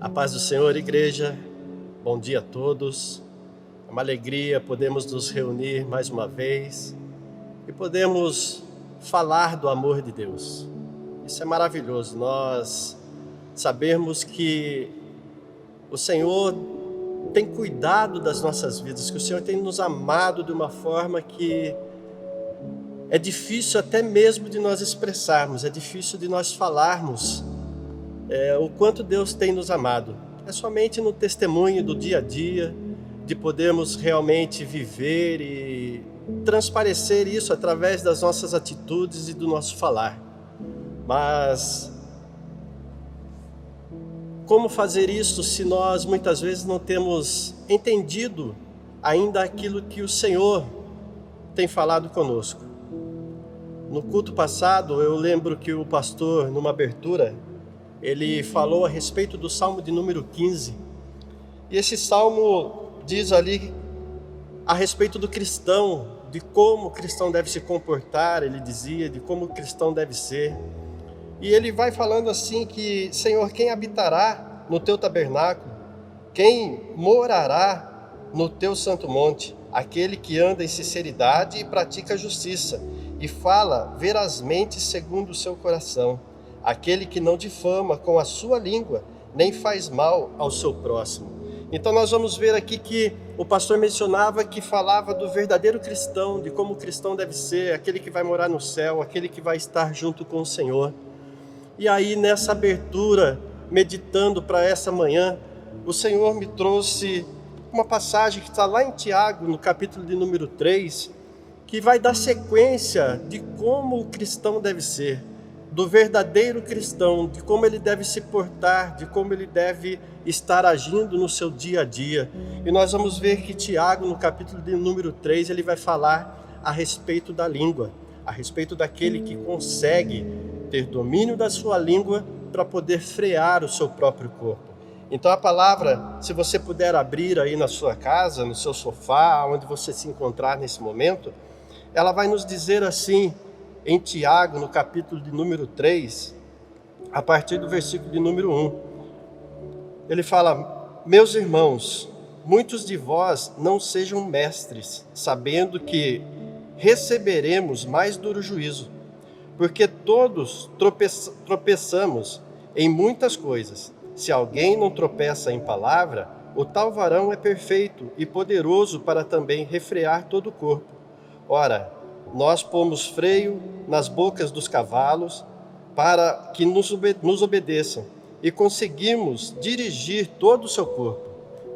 A paz do Senhor, igreja. Bom dia a todos. É uma alegria podermos nos reunir mais uma vez e podemos falar do amor de Deus. Isso é maravilhoso, nós sabermos que o Senhor tem cuidado das nossas vidas, que o Senhor tem nos amado de uma forma que é difícil até mesmo de nós expressarmos, é difícil de nós falarmos o quanto Deus tem nos amado. É somente no testemunho do dia a dia, de podermos realmente viver e transparecer isso através das nossas atitudes e do nosso falar. Mas como fazer isso se nós muitas vezes não temos entendido ainda aquilo que o Senhor tem falado conosco? No culto passado, eu lembro que o pastor, numa abertura, ele falou a respeito do Salmo de número 15. E esse Salmo diz ali a respeito do cristão, de como o cristão deve se comportar, ele dizia, de como o cristão deve ser. E ele vai falando assim que, Senhor, quem habitará no teu tabernáculo? Quem morará no teu santo monte? Aquele que anda em sinceridade e pratica justiça, e fala verazmente segundo o seu coração. Aquele que não difama com a sua língua, nem faz mal ao seu próximo. Então nós vamos ver aqui que o pastor mencionava que falava do verdadeiro cristão, de como o cristão deve ser, aquele que vai morar no céu, aquele que vai estar junto com o Senhor. E aí nessa abertura, meditando para essa manhã, o Senhor me trouxe uma passagem que está lá em Tiago, no capítulo de número 3, que vai dar sequência de como o cristão deve ser, do verdadeiro cristão, de como ele deve se portar, de como ele deve estar agindo no seu dia a dia. E nós vamos ver que Tiago, no capítulo de número 3, ele vai falar a respeito da língua, a respeito daquele que consegue ter domínio da sua língua para poder frear o seu próprio corpo. Então a palavra, se você puder abrir aí na sua casa, no seu sofá, onde você se encontrar nesse momento, ela vai nos dizer assim, em Tiago, no capítulo de número 3, a partir do versículo de número 1. Ele fala: meus irmãos, muitos de vós não sejam mestres, sabendo que receberemos mais duro juízo, porque todos tropeçamos em muitas coisas. Se alguém não tropeça em palavra, o tal varão é perfeito e poderoso para também refrear todo o corpo. Ora, nós pomos freio nas bocas dos cavalos para que nos obedeçam e conseguimos dirigir todo o seu corpo.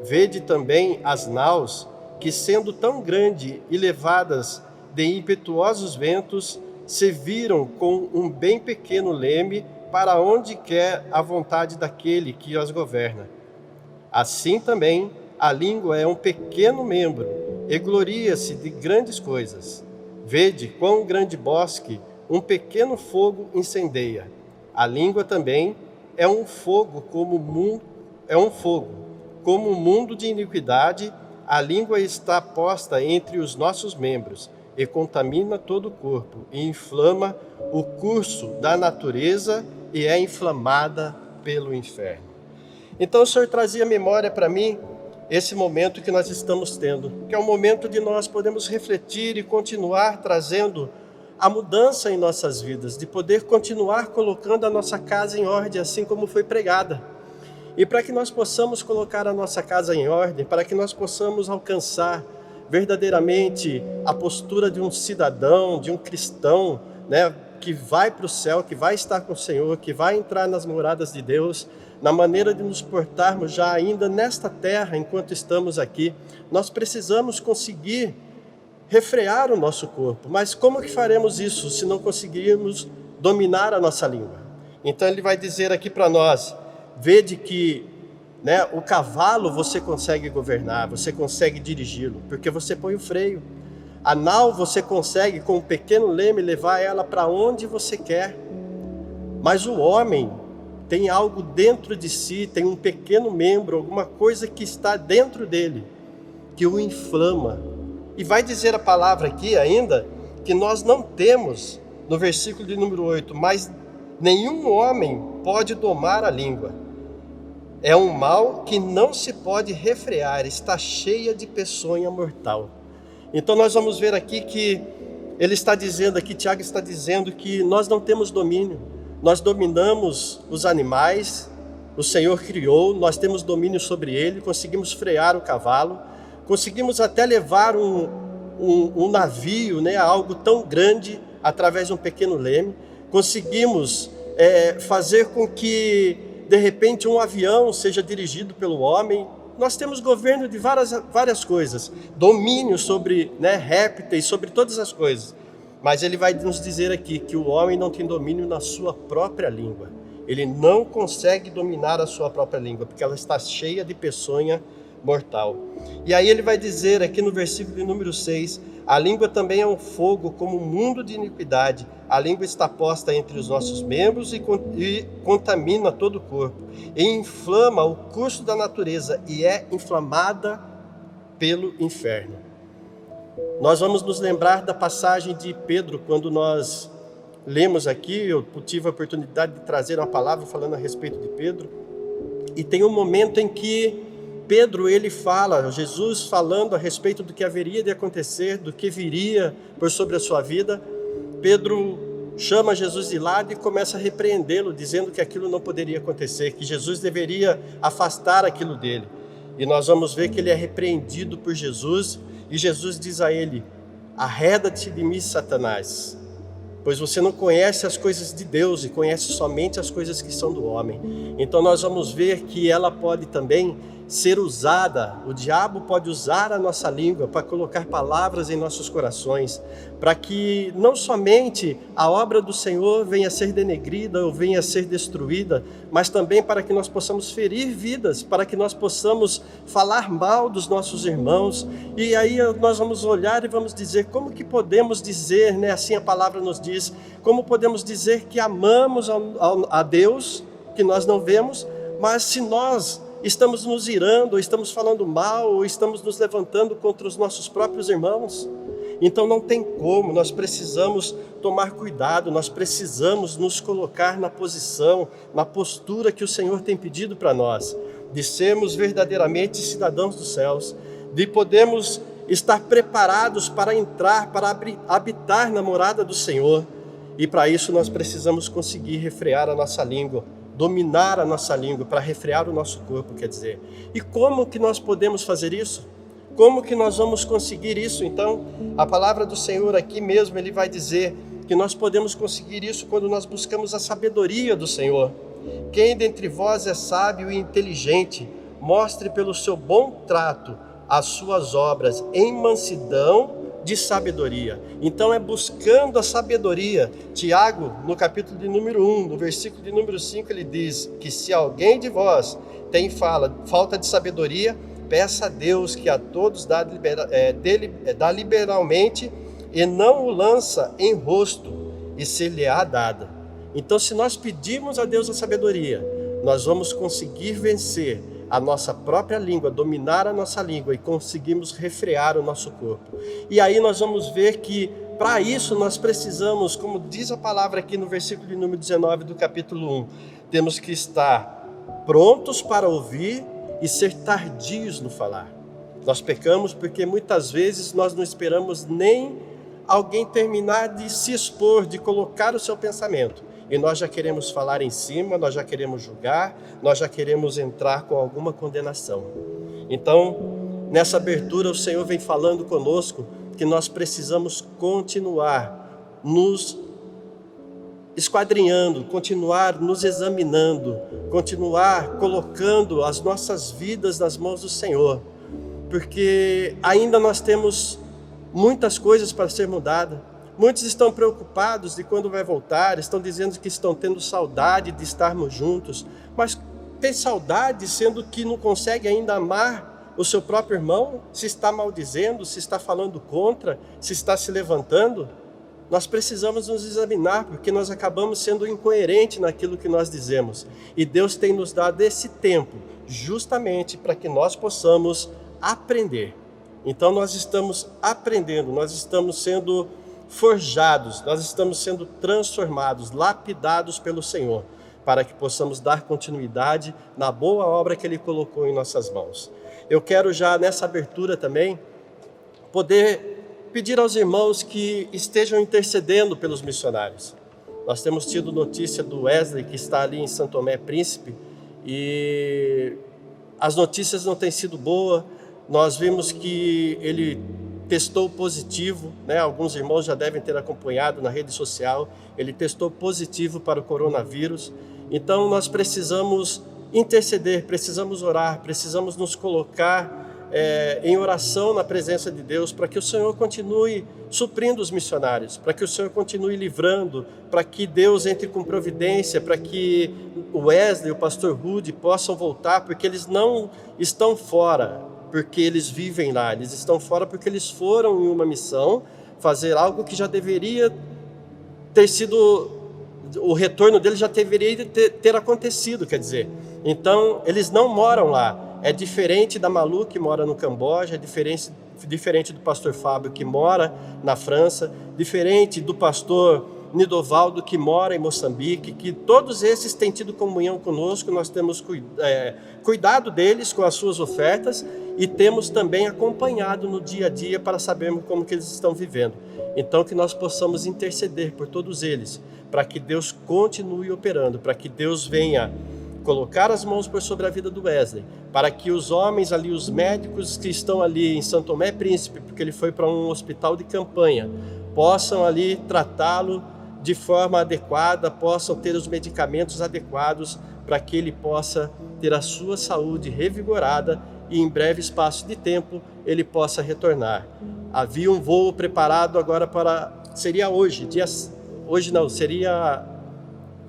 Vede também as naus que, sendo tão grande e levadas de impetuosos ventos, se viram com um bem pequeno leme para onde quer a vontade daquele que as governa. Assim também a língua é um pequeno membro e gloria-se de grandes coisas. Vede quão grande bosque um pequeno fogo incendeia. A língua também é um fogo como um mundo de iniquidade. A língua está posta entre os nossos membros e contamina todo o corpo e inflama o curso da natureza e é inflamada pelo inferno. Então o Senhor trazia memória para mim esse momento que nós estamos tendo, que é um momento de nós podermos refletir e continuar trazendo a mudança em nossas vidas, de poder continuar colocando a nossa casa em ordem, assim como foi pregada. E para que nós possamos colocar a nossa casa em ordem, para que nós possamos alcançar verdadeiramente a postura de um cidadão, de um cristão, né, que vai para o céu, que vai estar com o Senhor, que vai entrar nas moradas de Deus, na maneira de nos portarmos já ainda nesta terra, enquanto estamos aqui, nós precisamos conseguir refrear o nosso corpo. Mas como que faremos isso se não conseguirmos dominar a nossa língua? Então ele vai dizer aqui para nós, vede que o cavalo você consegue governar, você consegue dirigi-lo, porque você põe o freio. A nau você consegue, com um pequeno leme, levar ela para onde você quer. Mas o homem tem algo dentro de si, tem um pequeno membro, alguma coisa que está dentro dele, que o inflama. E vai dizer a palavra aqui ainda, que nós não temos, no versículo de número 8, mas nenhum homem pode domar a língua. É um mal que não se pode refrear, está cheia de peçonha mortal. Então nós vamos ver aqui que ele está dizendo aqui, Tiago está dizendo que nós não temos domínio. Nós dominamos os animais, o Senhor criou, nós temos domínio sobre ele, conseguimos frear o cavalo, conseguimos até levar um navio, né, algo tão grande, através de um pequeno leme. Conseguimos fazer com que, de repente, um avião seja dirigido pelo homem. Nós temos governo de várias coisas, domínio sobre, né, répteis, sobre todas as coisas. Mas ele vai nos dizer aqui que o homem não tem domínio na sua própria língua. Ele não consegue dominar a sua própria língua, porque ela está cheia de peçonha mortal. E aí ele vai dizer aqui no versículo de número 6, a língua também é um fogo como um mundo de iniquidade. A língua está posta entre os nossos membros e contamina todo o corpo. E inflama o curso da natureza e é inflamada pelo inferno. Nós vamos nos lembrar da passagem de Pedro, quando nós lemos aqui, eu tive a oportunidade de trazer uma palavra falando a respeito de Pedro, e tem um momento em que Pedro, ele fala, Jesus falando a respeito do que haveria de acontecer, do que viria por sobre a sua vida. Pedro chama Jesus de lado e começa a repreendê-lo, dizendo que aquilo não poderia acontecer, que Jesus deveria afastar aquilo dele. E nós vamos ver que ele é repreendido por Jesus, e Jesus diz a ele: arreda-te de mim, Satanás, pois você não conhece as coisas de Deus e conhece somente as coisas que são do homem. Então nós vamos ver que ela pode também ser usada, o diabo pode usar a nossa língua para colocar palavras em nossos corações, para que não somente a obra do Senhor venha a ser denegrida ou venha a ser destruída, mas também para que nós possamos ferir vidas, para que nós possamos falar mal dos nossos irmãos. E aí nós vamos olhar e vamos dizer, como que podemos dizer, né, assim a palavra nos diz, como podemos dizer que amamos a Deus, que nós não vemos, mas se nós estamos nos irando, ou estamos falando mal, ou estamos nos levantando contra os nossos próprios irmãos. Então não tem como, nós precisamos tomar cuidado, nós precisamos nos colocar na posição, na postura que o Senhor tem pedido para nós, de sermos verdadeiramente cidadãos dos céus, de podermos estar preparados para entrar, para habitar na morada do Senhor. E para isso nós precisamos conseguir refrear a nossa língua, dominar a nossa língua, para refrear o nosso corpo, quer dizer. E como que nós podemos fazer isso? Como que nós vamos conseguir isso? Então, a palavra do Senhor aqui mesmo, ele vai dizer que nós podemos conseguir isso quando nós buscamos a sabedoria do Senhor. Quem dentre vós é sábio e inteligente, mostre pelo seu bom trato as suas obras em mansidão de sabedoria. Então é buscando a sabedoria. Tiago, no capítulo de número 1, no versículo de número 5, ele diz que se alguém de vós tem falta de sabedoria, peça a Deus, que a todos dá liberalmente, e não o lança em rosto, e ser-lhe-á dada. Então, se nós pedirmos a Deus a sabedoria, nós vamos conseguir vencer a nossa própria língua, dominar a nossa língua, e conseguimos refrear o nosso corpo. E aí nós vamos ver que para isso nós precisamos, como diz a palavra aqui no versículo de número 19 do capítulo 1, temos que estar prontos para ouvir e ser tardios no falar. Nós pecamos porque muitas vezes nós não esperamos nem alguém terminar de se expor, de colocar o seu pensamento, e nós já queremos falar em cima, nós já queremos julgar, nós já queremos entrar com alguma condenação. Então, nessa abertura, o Senhor vem falando conosco que nós precisamos continuar nos esquadrinhando, continuar nos examinando, continuar colocando as nossas vidas nas mãos do Senhor, porque ainda nós temos muitas coisas para ser mudadas. Muitos estão preocupados de quando vai voltar, estão dizendo que estão tendo saudade de estarmos juntos, mas tem saudade sendo que não consegue ainda amar o seu próprio irmão, se está maldizendo, se está falando contra, se está se levantando. Nós precisamos nos examinar, porque nós acabamos sendo incoerentes naquilo que nós dizemos. E Deus tem nos dado esse tempo, justamente para que nós possamos aprender. Então nós estamos aprendendo, nós estamos sendo forjados, nós estamos sendo transformados, lapidados pelo Senhor, para que possamos dar continuidade na boa obra que Ele colocou em nossas mãos. Eu quero já nessa abertura também poder pedir aos irmãos que estejam intercedendo pelos missionários. Nós temos tido notícia do Wesley, que está ali em São Tomé Príncipe, e as notícias não têm sido boas. Nós vimos que ele testou positivo, né? Alguns irmãos já devem ter acompanhado na rede social, ele testou positivo para o coronavírus. Então nós precisamos interceder, precisamos orar, precisamos nos colocar em oração na presença de Deus, para que o Senhor continue suprindo os missionários, para que o Senhor continue livrando, para que Deus entre com providência, para que o Wesley e o pastor Rudy possam voltar, porque eles não estão fora, porque eles vivem lá, eles estão fora porque eles foram em uma missão, fazer algo que já deveria ter sido, o retorno deles já deveria ter acontecido, quer dizer. Então, eles não moram lá. É diferente da Malu, que mora no Camboja, é diferente do pastor Fábio, que mora na França, diferente do pastor Nidovaldo, que mora em Moçambique, que todos esses têm tido comunhão conosco. Nós temos cuidado deles com as suas ofertas e temos também acompanhado no dia a dia para sabermos como que eles estão vivendo. Então, que nós possamos interceder por todos eles, para que Deus continue operando, para que Deus venha colocar as mãos por sobre a vida do Wesley, para que os homens ali, os médicos que estão ali em São Tomé Príncipe, porque ele foi para um hospital de campanha, possam ali tratá-lo de forma adequada, possam ter os medicamentos adequados para que ele possa ter a sua saúde revigorada e em breve espaço de tempo ele possa retornar. Havia um voo preparado agora seria hoje, seria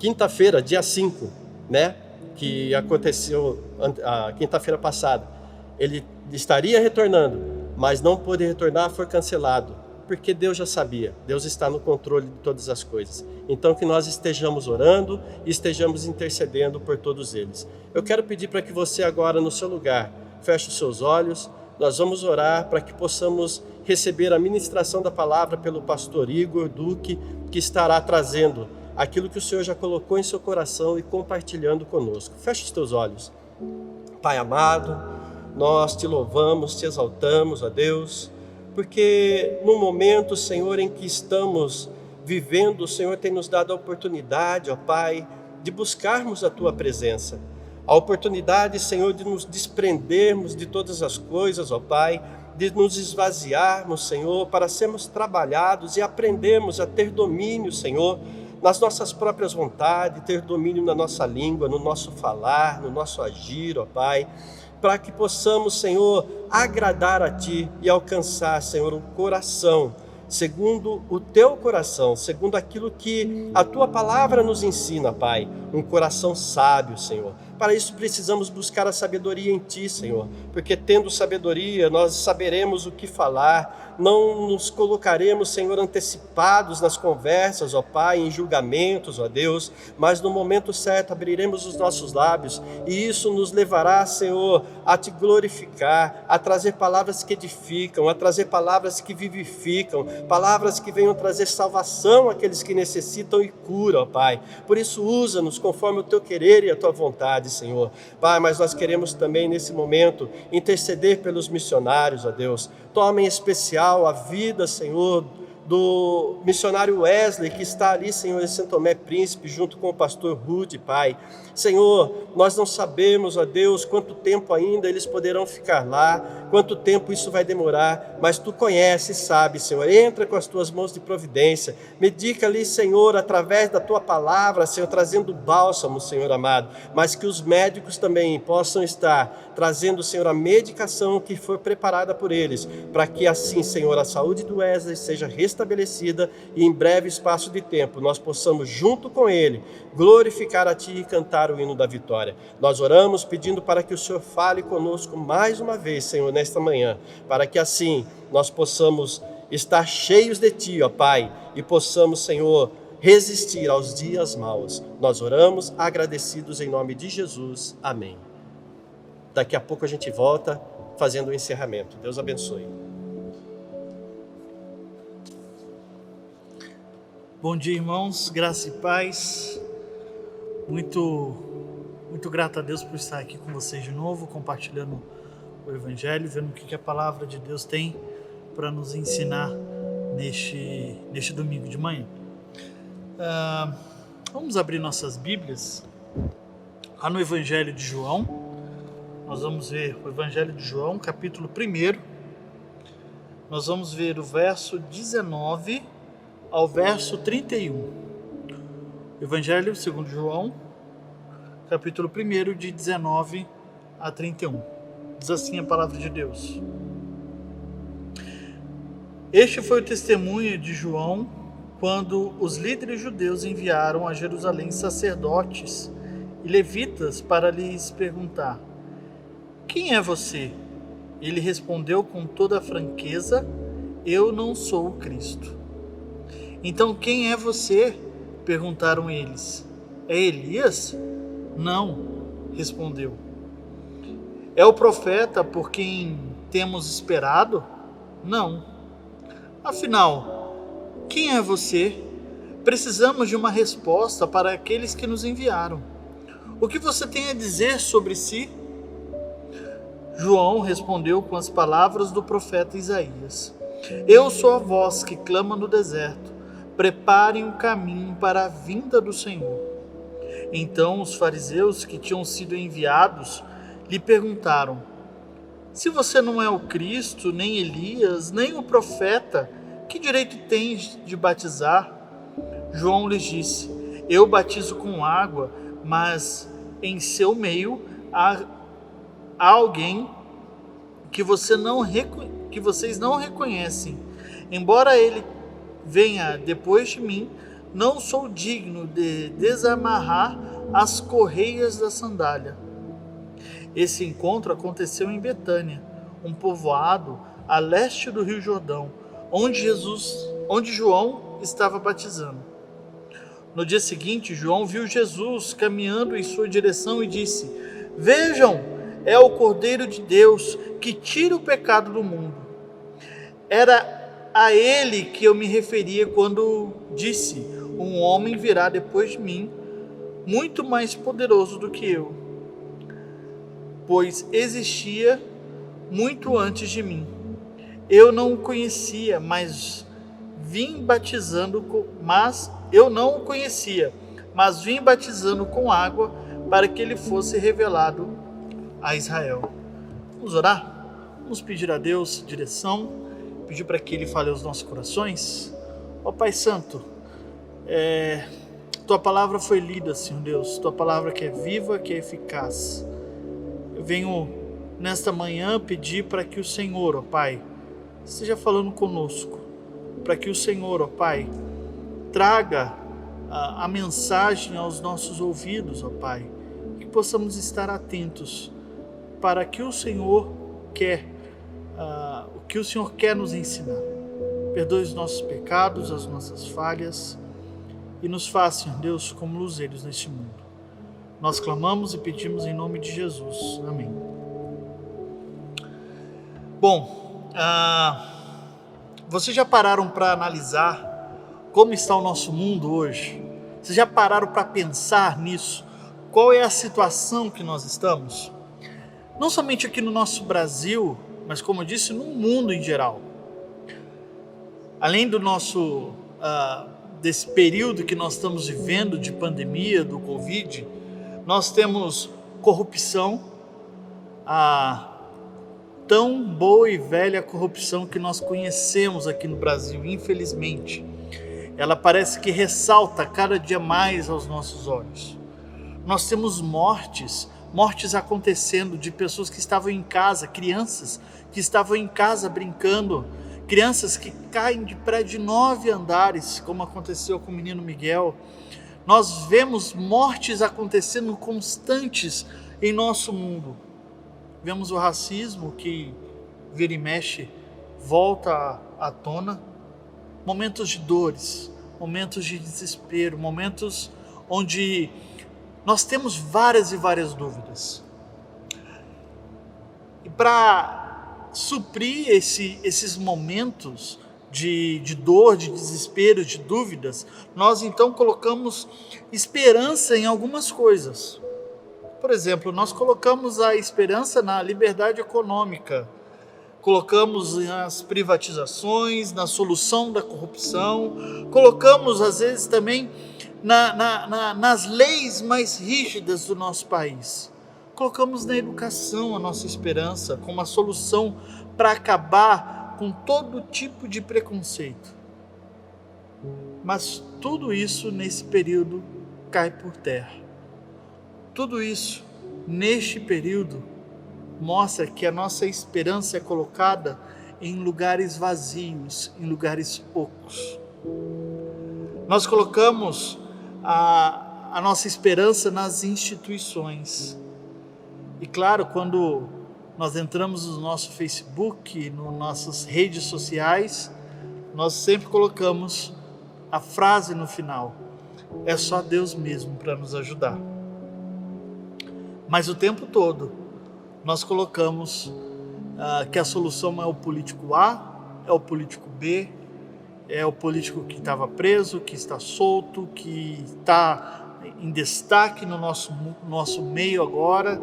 quinta-feira, dia 5, né? Que aconteceu a quinta-feira passada. Ele estaria retornando, mas não pôde retornar, foi cancelado, porque Deus já sabia, Deus está no controle de todas as coisas. Então que nós estejamos orando e estejamos intercedendo por todos eles. Eu quero pedir para que você agora no seu lugar, feche os seus olhos, nós vamos orar para que possamos receber a ministração da palavra pelo pastor Igor Duque, que estará trazendo aquilo que o Senhor já colocou em seu coração e compartilhando conosco. Feche os teus olhos. Pai amado, nós te louvamos, te exaltamos, ó Deus, porque no momento, Senhor, em que estamos vivendo, o Senhor tem nos dado a oportunidade, ó Pai, de buscarmos a Tua presença. A oportunidade, Senhor, de nos desprendermos de todas as coisas, ó Pai, de nos esvaziarmos, Senhor, para sermos trabalhados e aprendermos a ter domínio, Senhor, nas nossas próprias vontades, ter domínio na nossa língua, no nosso falar, no nosso agir, ó Pai, para que possamos, Senhor, agradar a Ti e alcançar, Senhor, um coração segundo o Teu coração, segundo aquilo que a Tua palavra nos ensina, Pai, um coração sábio, Senhor. Para isso precisamos buscar a sabedoria em Ti, Senhor, porque tendo sabedoria nós saberemos o que falar, não nos colocaremos, Senhor, antecipados nas conversas, ó Pai, em julgamentos, ó Deus, mas no momento certo abriremos os nossos lábios e isso nos levará, Senhor, a Te glorificar, a trazer palavras que edificam, a trazer palavras que vivificam, palavras que venham trazer salvação àqueles que necessitam e cura, ó Pai. Por isso usa-nos conforme o Teu querer e a Tua vontade, Senhor. Pai, mas nós queremos também nesse momento interceder pelos missionários, ó Deus. Toma em especial a vida, Senhor, do missionário Wesley, que está ali, Senhor, em São Tomé Príncipe, junto com o pastor Rudy, Pai. Senhor, nós não sabemos, ó Deus, quanto tempo ainda eles poderão ficar lá, quanto tempo isso vai demorar, mas Tu conheces, sabe, Senhor. Entra com as Tuas mãos de providência, medica ali, Senhor, através da Tua palavra, Senhor, trazendo bálsamo, Senhor amado, mas que os médicos também possam estar trazendo, Senhor, a medicação que foi preparada por eles, para que assim, Senhor, a saúde do Wesley seja restabelecida e em breve espaço de tempo nós possamos, junto com ele, glorificar a Ti e cantar o hino da vitória. Nós oramos pedindo para que o Senhor fale conosco mais uma vez, Senhor, nesta manhã, para que assim nós possamos estar cheios de Ti, ó Pai, e possamos, Senhor, resistir aos dias maus. Nós oramos agradecidos em nome de Jesus. Amém. Daqui a pouco a gente volta fazendo o encerramento. Deus abençoe. Bom dia, irmãos, graça e paz. Muito, muito grato a Deus por estar aqui com vocês de novo, compartilhando o Evangelho, vendo o que a palavra de Deus tem para nos ensinar neste domingo de manhã. Vamos abrir nossas Bíblias lá no Evangelho de João. Nós vamos ver o Evangelho de João, capítulo 1. Nós vamos ver o verso 19 ao verso 31. Evangelho segundo João, capítulo 1, de 19 a 31. Diz assim a palavra de Deus. Este foi o testemunho de João quando os líderes judeus enviaram a Jerusalém sacerdotes e levitas para lhes perguntar: quem é você? Ele respondeu com toda a franqueza: eu não sou o Cristo. Então quem é você? Perguntaram eles. É Elias? Não, respondeu. É o profeta por quem temos esperado? Não. Afinal, quem é você? Precisamos de uma resposta para aqueles que nos enviaram. O que você tem a dizer sobre si? João respondeu com as palavras do profeta Isaías. Eu sou a voz que clama no deserto. Preparem o caminho para a vinda do Senhor. Então os fariseus que tinham sido enviados lhe perguntaram: se você não é o Cristo, nem Elias, nem o profeta, que direito tens de batizar? João lhes disse: eu batizo com água, mas em seu meio há alguém que vocês não reconhecem. Embora ele venha depois de mim, não sou digno de desamarrar as correias da sandália. Esse encontro aconteceu em Betânia, um povoado a leste do Rio Jordão, onde João estava batizando. No dia seguinte, João viu Jesus caminhando em sua direção e disse: vejam, é o Cordeiro de Deus que tira o pecado do mundo. Era a ele que eu me referia quando disse: um homem virá depois de mim, muito mais poderoso do que eu, pois existia muito antes de mim. Eu não o conhecia, mas vim batizando com água para que ele fosse revelado a Israel. Vamos orar? Vamos pedir a Deus direção, pedir para que Ele fale aos nossos corações. Ó Pai Santo, Tua palavra foi lida, Senhor Deus, Tua palavra que é viva, que é eficaz. Eu venho nesta manhã pedir para que o Senhor, ó Pai, esteja falando conosco, para que o Senhor, ó Pai, traga a mensagem aos nossos ouvidos, ó Pai, que possamos estar atentos para que o Senhor quer, o que o Senhor quer nos ensinar. Perdoe os nossos pecados, as nossas falhas e nos faça, Senhor Deus, como luzeiros neste mundo. Nós clamamos e pedimos em nome de Jesus. Amém. Bom, vocês já pararam para analisar como está o nosso mundo hoje? Vocês já pararam para pensar nisso? Qual é a situação que nós estamos? Não somente aqui no nosso Brasil, mas como eu disse, no mundo em geral. Além do desse período que nós estamos vivendo de pandemia, do Covid, nós temos corrupção, a tão boa e velha corrupção que nós conhecemos aqui no Brasil, infelizmente. Ela parece que ressalta cada dia mais aos nossos olhos. Nós temos mortes acontecendo de pessoas que estavam em casa, crianças que estavam em casa brincando, crianças que caem de prédio de 9 andares, como aconteceu com o menino Miguel. Nós vemos mortes acontecendo constantes em nosso mundo. Vemos o racismo que vira e mexe, volta à tona. Momentos de dores, momentos de desespero, momentos onde nós temos várias e várias dúvidas. E para suprir esses momentos de dor, de desespero, de dúvidas, nós então colocamos esperança em algumas coisas. Por exemplo, nós colocamos a esperança na liberdade econômica, colocamos nas privatizações, na solução da corrupção, colocamos às vezes também nas leis mais rígidas do nosso país. Colocamos na educação a nossa esperança como a solução para acabar com todo tipo de preconceito. Mas tudo isso nesse período cai por terra. Tudo isso neste período mostra que a nossa esperança é colocada em lugares vazios, em lugares ocos. Nós colocamos a nossa esperança nas instituições. E claro, quando nós entramos no nosso Facebook, nas nossas redes sociais, nós sempre colocamos a frase no final: é só Deus mesmo para nos ajudar. Mas o tempo todo nós colocamos que a solução é o político A, é o político B, é o político que estava preso, que está solto, que está em destaque no nosso meio agora,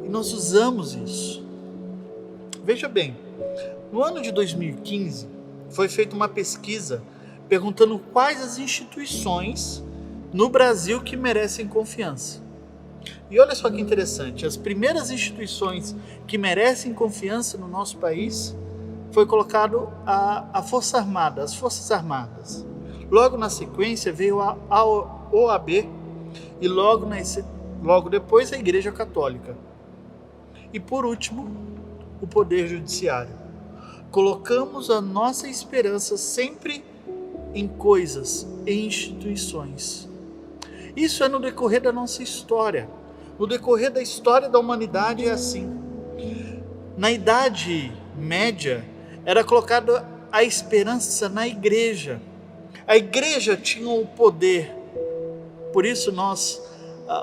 e nós usamos isso. Veja bem, no ano de 2015 foi feita uma pesquisa perguntando quais as instituições no Brasil que merecem confiança. E olha só que interessante, as primeiras instituições que merecem confiança no nosso país foi colocado a Força Armada, as Forças Armadas. Logo na sequência veio a OAB e logo depois a Igreja Católica. E por último, o Poder Judiciário. Colocamos a nossa esperança sempre em coisas, em instituições. Isso é no decorrer da nossa história. No decorrer da história da humanidade é assim. Na Idade Média, era colocada a esperança na igreja. A igreja tinha o poder. Por isso nós,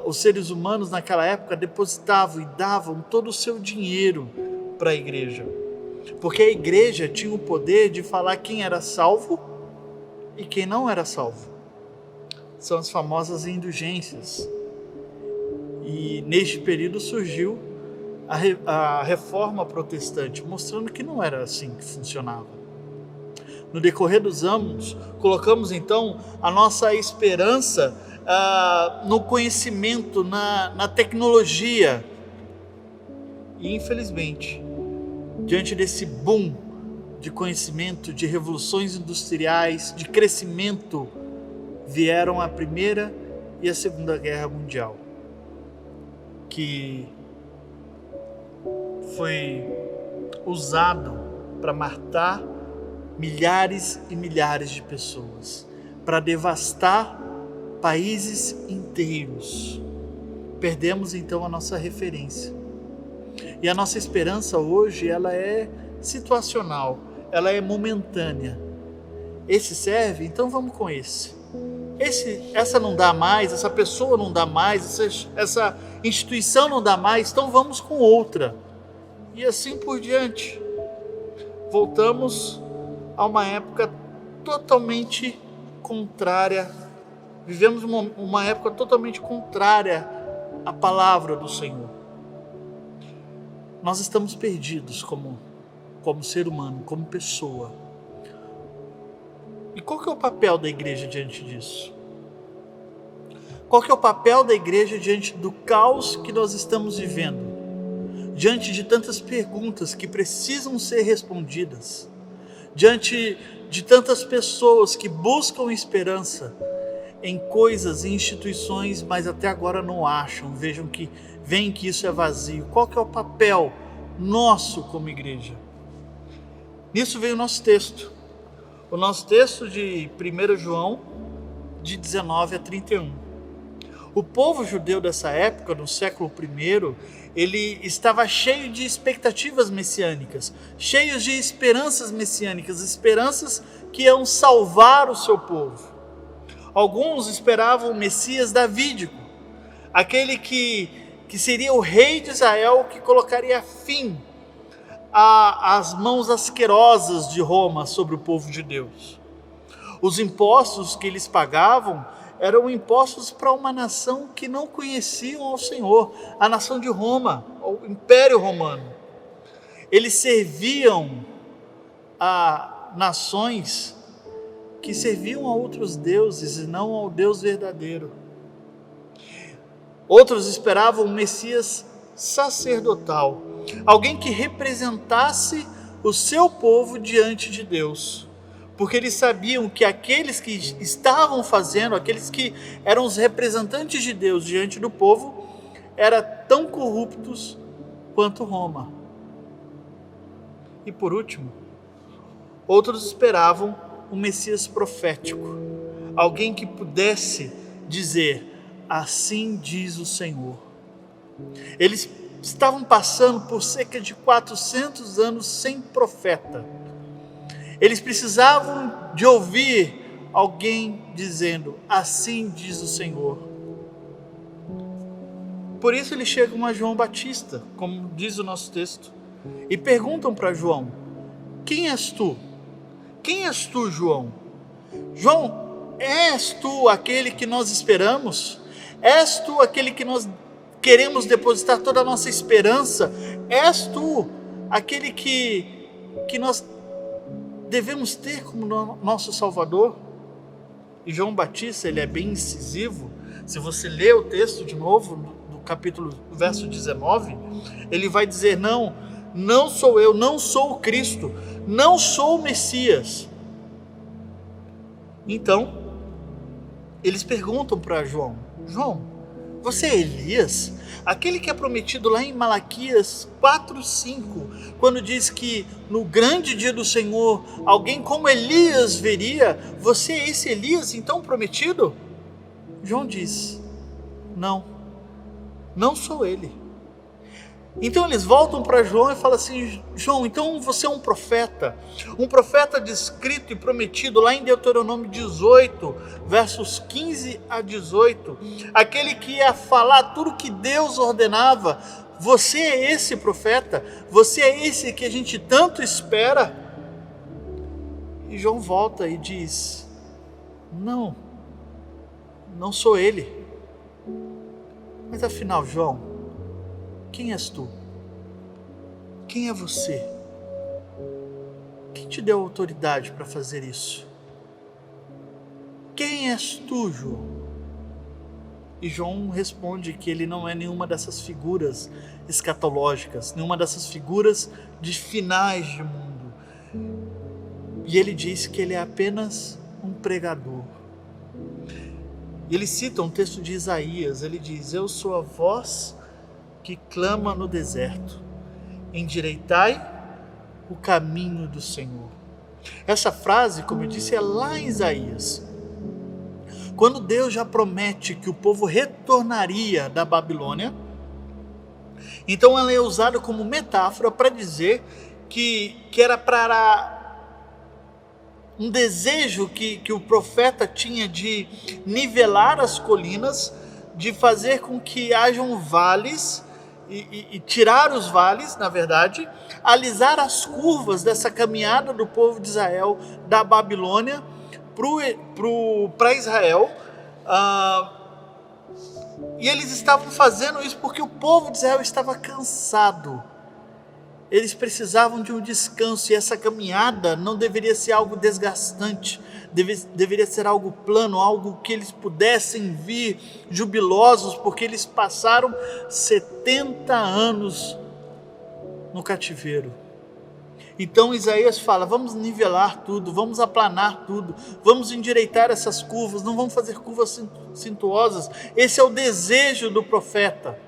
os seres humanos naquela época, depositavam e davam todo o seu dinheiro para a igreja. Porque a igreja tinha o poder de falar quem era salvo e quem não era salvo. São as famosas indulgências. E neste período surgiu a reforma protestante, mostrando que não era assim que funcionava. No decorrer dos anos, colocamos então a nossa esperança no conhecimento, na tecnologia. E infelizmente, diante desse boom de conhecimento, de revoluções industriais, de crescimento, vieram a Primeira e a Segunda Guerra Mundial, que foi usado para matar milhares e milhares de pessoas, para devastar países inteiros. Perdemos então a nossa referência. E a nossa esperança hoje, ela é situacional, ela é momentânea. Esse serve, então vamos com esse. Essa não dá mais, essa pessoa não dá mais, essa instituição não dá mais, então vamos com outra. E assim por diante. Voltamos a uma época totalmente contrária. Vivemos uma época totalmente contrária à palavra do Senhor. Nós estamos perdidos como ser humano, como pessoa. E qual que é o papel da igreja diante disso? Qual que é o papel da igreja diante do caos que nós estamos vivendo? Diante de tantas perguntas que precisam ser respondidas, diante de tantas pessoas que buscam esperança em coisas, em instituições, mas até agora não acham, veem que isso é vazio. Qual que é o papel nosso como igreja? Nisso veio o nosso texto. O nosso texto de 1 João, de 19 a 31. O povo judeu dessa época, no século I, ele estava cheio de expectativas messiânicas, cheio de esperanças messiânicas, esperanças que iam salvar o seu povo. Alguns esperavam o Messias davídico, aquele que seria o rei de Israel, que colocaria fim as mãos asquerosas de Roma sobre o povo de Deus. Os impostos que eles pagavam eram impostos para uma nação que não conheciam ao Senhor, a nação de Roma, o Império Romano. Eles serviam a nações que serviam a outros deuses e não ao Deus verdadeiro. Outros esperavam um Messias sacerdotal, alguém que representasse o seu povo diante de Deus, porque eles sabiam que aqueles que estavam fazendo, aqueles que eram os representantes de Deus diante do povo, eram tão corruptos quanto Roma. E por último, outros esperavam um Messias profético, alguém que pudesse dizer: assim diz o Senhor. Eles estavam passando por cerca de 400 anos sem profeta. Eles precisavam de ouvir alguém dizendo: assim diz o Senhor. Por isso eles chegam a João Batista, como diz o nosso texto, e perguntam para João: quem és tu? Quem és tu, João? João, és tu aquele que nós esperamos? És tu aquele que nós queremos depositar toda a nossa esperança? És tu aquele que nós devemos ter como nosso Salvador? E João Batista, ele é bem incisivo. Se você ler o texto de novo, do capítulo, verso 19, ele vai dizer: não sou eu, não sou o Cristo, não sou o Messias. Então, eles perguntam para João: João, você é Elias? Aquele que é prometido lá em Malaquias 4:5, quando diz que no grande dia do Senhor, alguém como Elias viria. Você é esse Elias então prometido? João diz: não sou ele. Então eles voltam para João e falam assim: João, então você é um profeta descrito e prometido lá em Deuteronômio 18, versos 15 a 18, aquele que ia falar tudo que Deus ordenava. Você é esse profeta? Você é esse que a gente tanto espera? E João volta e diz: não sou ele. Mas afinal, João, quem és tu? Quem é você? Quem te deu autoridade para fazer isso? Quem és tu, João? E João responde que ele não é nenhuma dessas figuras escatológicas, nenhuma dessas figuras de finais de mundo. E ele diz que ele é apenas um pregador. E ele cita um texto de Isaías. Ele diz: eu sou a voz que clama no deserto, endireitai o caminho do Senhor. Essa frase, como eu disse, é lá em Isaías, quando Deus já promete que o povo retornaria da Babilônia. Então ela é usada como metáfora para dizer que era para um desejo que o profeta tinha de nivelar as colinas, de fazer com que hajam vales, e tirar os vales, na verdade, alisar as curvas dessa caminhada do povo de Israel da Babilônia para Israel. E eles estavam fazendo isso porque o povo de Israel estava cansado. Eles precisavam de um descanso, e essa caminhada não deveria ser algo desgastante, deveria ser algo plano, algo que eles pudessem vir jubilosos, porque eles passaram 70 anos no cativeiro. Então Isaías fala: vamos nivelar tudo, vamos aplanar tudo, vamos endireitar essas curvas, não vamos fazer curvas sinuosas. Esse é o desejo do profeta.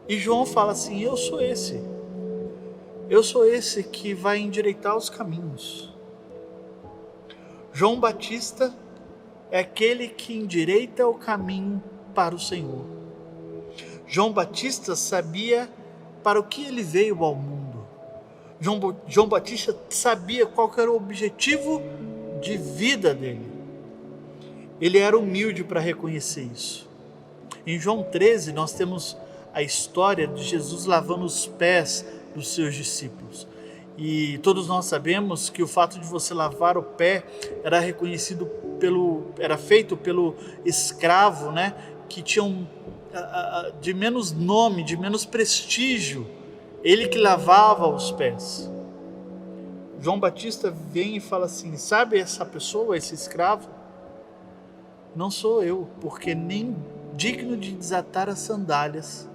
E João fala assim: eu sou esse que vai endireitar os caminhos. João Batista é aquele que endireita o caminho para o Senhor. João Batista sabia para o que ele veio ao mundo. João Batista sabia qual era o objetivo de vida dele. Ele era humilde para reconhecer isso. Em João 13 nós temos a história de Jesus lavando os pés dos seus discípulos. E todos nós sabemos que o fato de você lavar o pé era reconhecido era feito pelo escravo, né, que tinha de menos nome, de menos prestígio, ele que lavava os pés. João Batista vem e fala assim: sabe essa pessoa, esse escravo? Não sou eu, porque nem digno de desatar as sandálias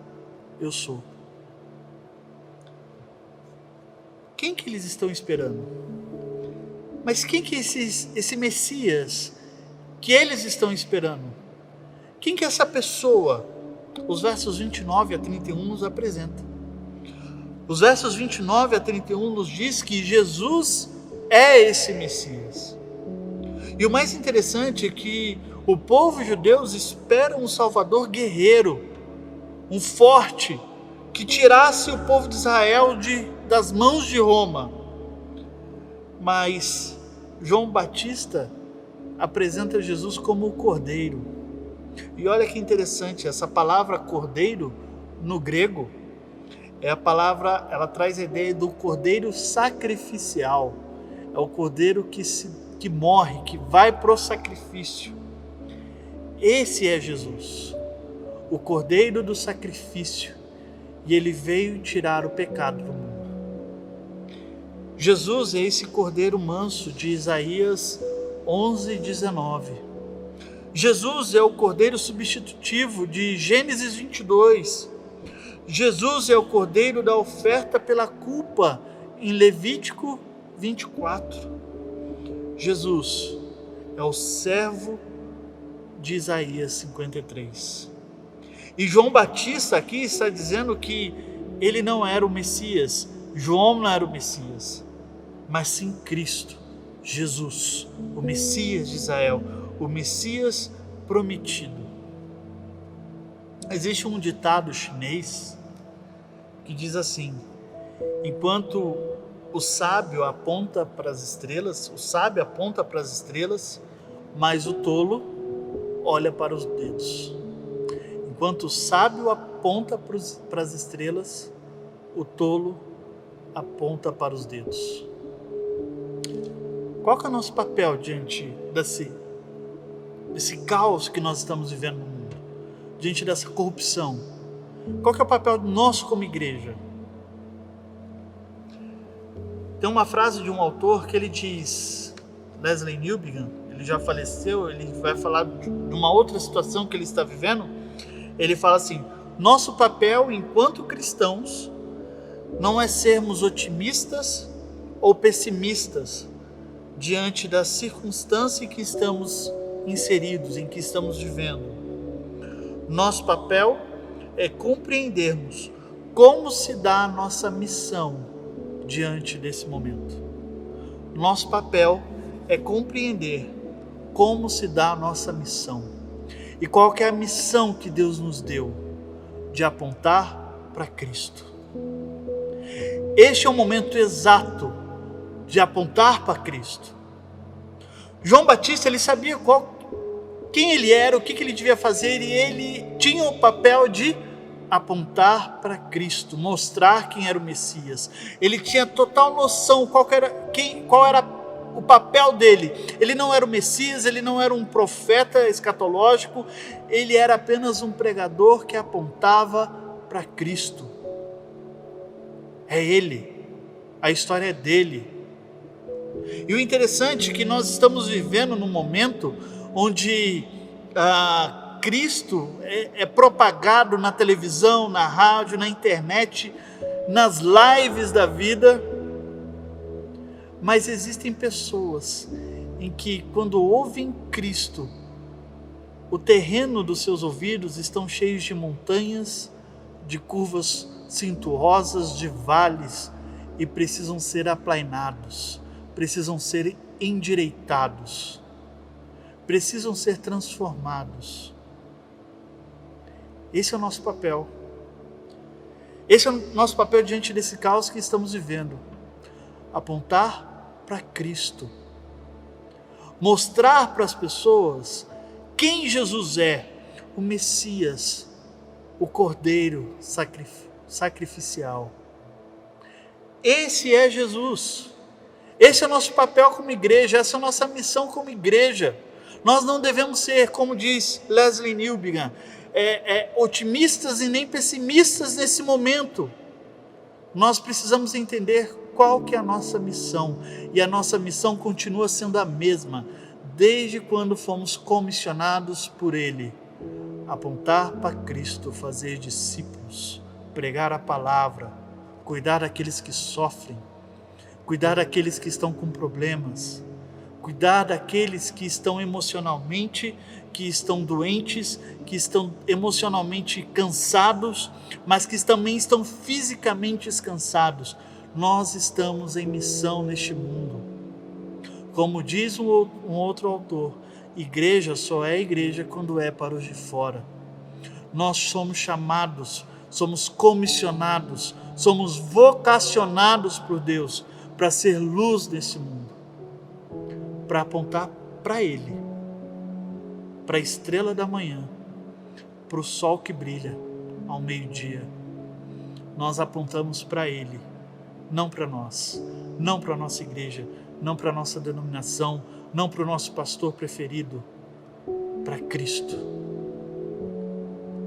eu sou. Quem que eles estão esperando? Mas quem que é esse Messias que eles estão esperando? Quem que é essa pessoa? Os versos 29 a 31 nos apresentam. Os versos 29 a 31 nos diz que Jesus é esse Messias. E o mais interessante é que o povo judeu espera um Salvador guerreiro, um forte, que tirasse o povo de Israel das mãos de Roma. Mas João Batista apresenta Jesus como o Cordeiro. E olha que interessante, essa palavra Cordeiro, no grego, ela traz a ideia do Cordeiro sacrificial. É o Cordeiro que morre, que vai para o sacrifício. Esse é Jesus, o Cordeiro do sacrifício, e ele veio tirar o pecado do mundo. Jesus é esse Cordeiro manso de Isaías 11:19. Jesus é o Cordeiro substitutivo de Gênesis 22. Jesus é o Cordeiro da oferta pela culpa em Levítico 24. Jesus é o servo de Isaías 53. E João Batista aqui está dizendo que ele não era o Messias, João não era o Messias, mas sim Cristo, Jesus, o Messias de Israel, o Messias prometido. Existe um ditado chinês que diz assim: enquanto o sábio aponta para as estrelas, mas o tolo olha para os dedos. Enquanto o sábio aponta para as estrelas, o tolo aponta para os dedos. Qual que é o nosso papel diante desse caos que nós estamos vivendo no mundo? Diante dessa corrupção? Qual que é o papel nosso como igreja? Tem uma frase de um autor que ele diz, Leslie Newbigin, ele já faleceu, ele vai falar de uma outra situação que ele está vivendo. Ele fala assim: nosso papel enquanto cristãos não é sermos otimistas ou pessimistas diante da circunstância em que estamos inseridos, em que estamos vivendo. Nosso papel é compreendermos como se dá a nossa missão diante desse momento. Nosso papel é compreender como se dá a nossa missão. E qual que é a missão que Deus nos deu? De apontar para Cristo. Este é o momento exato de apontar para Cristo. João Batista, ele sabia quem ele era, o que ele devia fazer, e ele tinha o papel de apontar para Cristo, mostrar quem era o Messias. Ele tinha total noção qual era o papel dele. Ele não era o Messias, ele não era um profeta escatológico, ele era apenas um pregador que apontava para Cristo. É ele, a história é dele. E o interessante é que nós estamos vivendo num momento onde Cristo é propagado na televisão, na rádio, na internet, nas lives da vida. Mas existem pessoas em que, quando ouvem Cristo, o terreno dos seus ouvidos estão cheios de montanhas, de curvas cinturosas, de vales, e precisam ser aplainados, precisam ser endireitados, precisam ser transformados. Esse é o nosso papel. Esse é o nosso papel diante desse caos que estamos vivendo. Apontar para Cristo. Mostrar para as pessoas quem Jesus é, o Messias, o Cordeiro sacrificial. Esse é Jesus. Esse é o nosso papel como igreja, essa é a nossa missão como igreja. Nós não devemos ser, como diz Leslie Newbigin, otimistas e nem pessimistas nesse momento. Nós precisamos entender qual que é a nossa missão, e a nossa missão continua sendo a mesma, desde quando fomos comissionados por Ele. Apontar para Cristo, fazer discípulos, pregar a palavra, cuidar daqueles que sofrem, cuidar daqueles que estão com problemas, cuidar daqueles que estão emocionalmente, que estão doentes, que estão emocionalmente cansados, mas que também estão fisicamente cansados. Nós estamos em missão neste mundo. Como diz um outro autor, igreja só é igreja quando é para os de fora. Nós somos chamados, somos comissionados, somos vocacionados por Deus para ser luz nesse mundo, para apontar para Ele, para a estrela da manhã, para o sol que brilha ao meio-dia. Nós apontamos para Ele, não para nós, não para a nossa igreja, não para a nossa denominação, não para o nosso pastor preferido, para Cristo.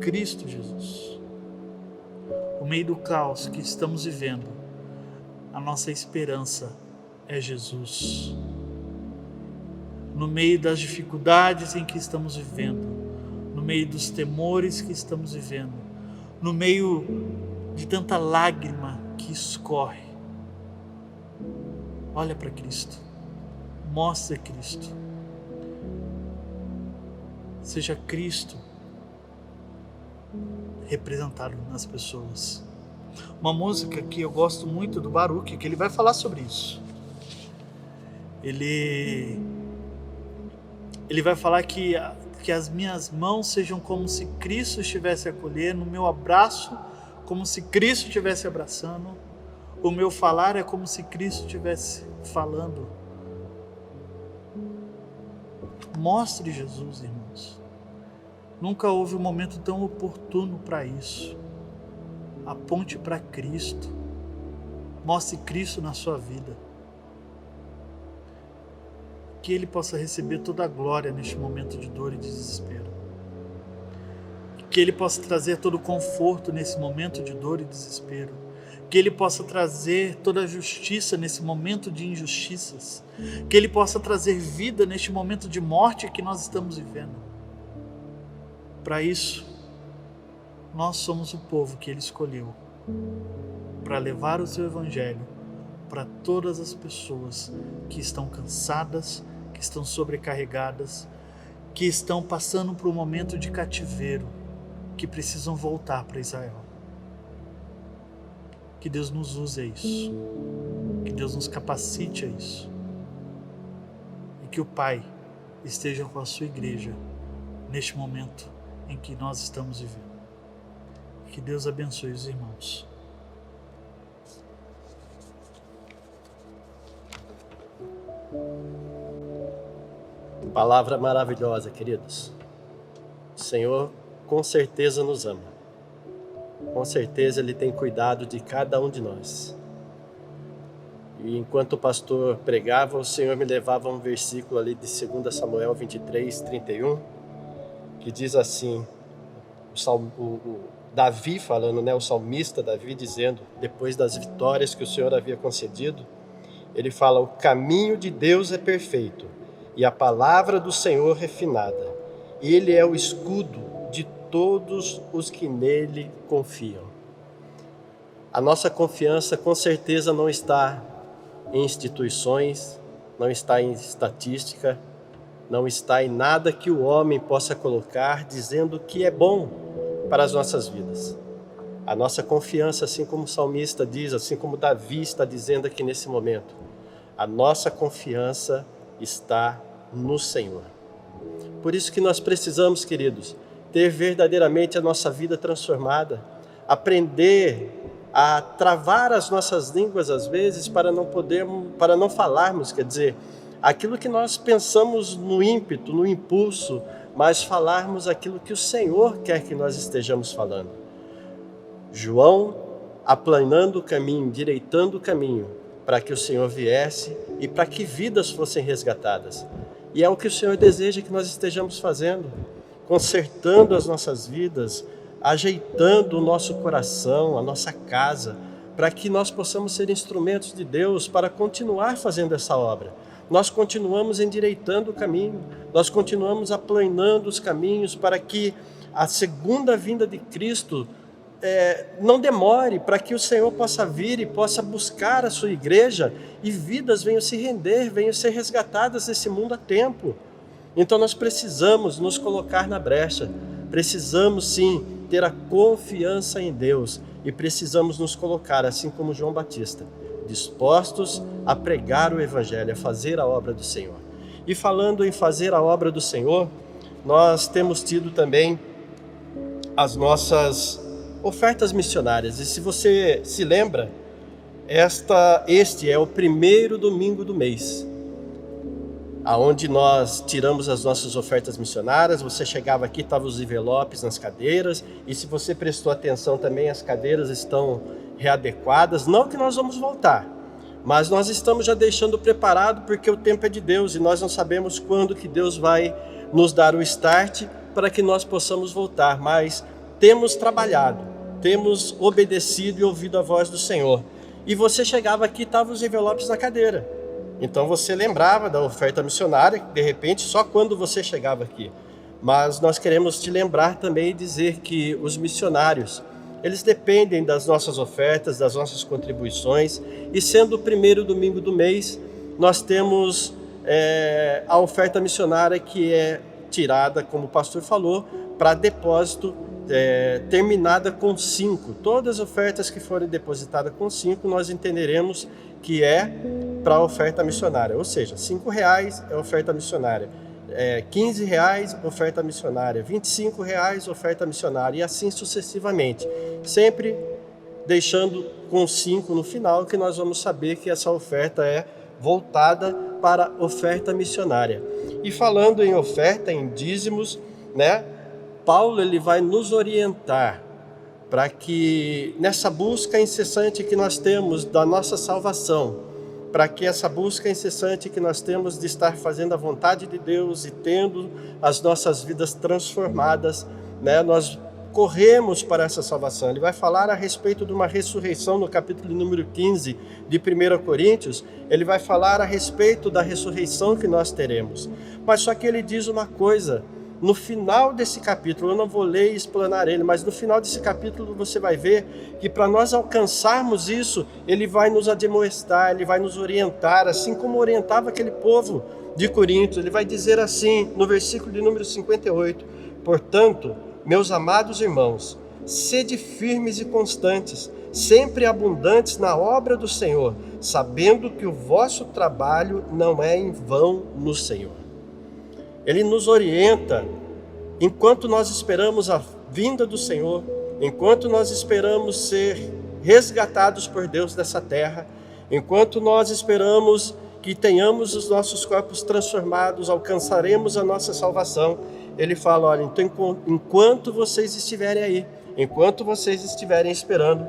Cristo Jesus. No meio do caos que estamos vivendo, a nossa esperança é Jesus. No meio das dificuldades em que estamos vivendo, no meio dos temores que estamos vivendo, no meio de tanta lágrima que escorre, olha para Cristo, mostra Cristo, seja Cristo representado nas pessoas. Uma música que eu gosto muito do Baruch, que ele vai falar sobre isso. Ele vai falar que as minhas mãos sejam como se Cristo estivesse a acolher, no meu abraço, como se Cristo estivesse abraçando, o meu falar é como se Cristo estivesse falando. Mostre Jesus, irmãos. Nunca houve um momento tão oportuno para isso. Aponte para Cristo. Mostre Cristo na sua vida. Que Ele possa receber toda a glória neste momento de dor e de desespero. Que Ele possa trazer todo o conforto nesse momento de dor e desespero. Que Ele possa trazer toda a justiça nesse momento de injustiças. Que Ele possa trazer vida neste momento de morte que nós estamos vivendo. Para isso, nós somos o povo que Ele escolheu para levar o seu Evangelho para todas as pessoas que estão cansadas, que estão sobrecarregadas, que estão passando por um momento de cativeiro, que precisam voltar para Israel. Que Deus nos use a isso, que Deus nos capacite a isso, e que o Pai esteja com a sua igreja neste momento em que nós estamos vivendo. Que Deus abençoe os irmãos. Palavra maravilhosa, queridos. O Senhor com certeza nos ama. Com certeza Ele tem cuidado de cada um de nós. E enquanto o pastor pregava, o Senhor me levava a um versículo ali de 2 Samuel 23, 31, que diz assim, o Davi falando, o salmista Davi dizendo, depois das vitórias que o Senhor havia concedido, ele fala: o caminho de Deus é perfeito e a palavra do Senhor refinada. Ele é o escudo de todos os que nele confiam. A nossa confiança com certeza não está em instituições, não está em estatística, não está em nada que o homem possa colocar dizendo que é bom para as nossas vidas. A nossa confiança, assim como o salmista diz, assim como Davi está dizendo aqui nesse momento, a nossa confiança está no Senhor. Por isso que nós precisamos, queridos, ter verdadeiramente a nossa vida transformada, aprender a travar as nossas línguas às vezes para não falarmos, quer dizer, aquilo que nós pensamos no ímpeto, no impulso, mas falarmos aquilo que o Senhor quer que nós estejamos falando. João aplanando o caminho, endireitando o caminho, para que o Senhor viesse e para que vidas fossem resgatadas. E é o que o Senhor deseja que nós estejamos fazendo, consertando as nossas vidas, ajeitando o nosso coração, a nossa casa, para que nós possamos ser instrumentos de Deus para continuar fazendo essa obra. Nós continuamos endireitando o caminho, nós continuamos aplanando os caminhos para que a segunda vinda de Cristo não demore, para que o Senhor possa vir e possa buscar a sua igreja e vidas venham se render, venham ser resgatadas nesse mundo a tempo. Então nós precisamos nos colocar na brecha, precisamos sim ter a confiança em Deus e precisamos nos colocar, assim como João Batista, dispostos a pregar o Evangelho, a fazer a obra do Senhor. E falando em fazer a obra do Senhor, nós temos tido também as nossas ofertas missionárias. E se você se lembra, este é o primeiro domingo do mês, aonde nós tiramos as nossas ofertas missionárias. Você chegava aqui, estavam os envelopes nas cadeiras, e se você prestou atenção também, as cadeiras estão readequadas. Não que nós vamos voltar, mas nós estamos já deixando preparado, porque o tempo é de Deus e nós não sabemos quando que Deus vai nos dar o start para que nós possamos voltar, mas temos trabalhado, temos obedecido e ouvido a voz do Senhor. E você chegava aqui, estavam os envelopes na cadeira. Então você lembrava da oferta missionária, de repente, só quando você chegava aqui. Mas nós queremos te lembrar também e dizer que os missionários, eles dependem das nossas ofertas, das nossas contribuições. E sendo o primeiro domingo do mês, nós temos a oferta missionária que é tirada, como o pastor falou, para depósito, terminada com 5. Todas as ofertas que forem depositadas com 5, nós entenderemos que é para a oferta missionária, ou seja, R$5 é oferta missionária, R$15 oferta missionária, R$25 oferta missionária, e assim sucessivamente, sempre deixando com 5 no final, que nós vamos saber que essa oferta é voltada para oferta missionária. E falando em oferta, em dízimos, né, Paulo ele vai nos orientar para que nessa busca incessante que nós temos da nossa salvação, para que essa busca incessante que nós temos de estar fazendo a vontade de Deus e tendo as nossas vidas transformadas, né, nós corremos para essa salvação. Ele vai falar a respeito de uma ressurreição no capítulo número 15 de 1 Coríntios, ele vai falar a respeito da ressurreição que nós teremos. Mas só que ele diz uma coisa, no final desse capítulo, eu não vou ler e explanar ele, mas no final desse capítulo você vai ver que para nós alcançarmos isso, ele vai nos admoestar, ele vai nos orientar, assim como orientava aquele povo de Corinto. Ele vai dizer assim, no versículo de número 58, portanto, meus amados irmãos, sede firmes e constantes, sempre abundantes na obra do Senhor, sabendo que o vosso trabalho não é em vão no Senhor. Ele nos orienta, enquanto nós esperamos a vinda do Senhor, enquanto nós esperamos ser resgatados por Deus dessa terra, enquanto nós esperamos que tenhamos os nossos corpos transformados, alcançaremos a nossa salvação. Ele fala, olha, então enquanto vocês estiverem aí, enquanto vocês estiverem esperando,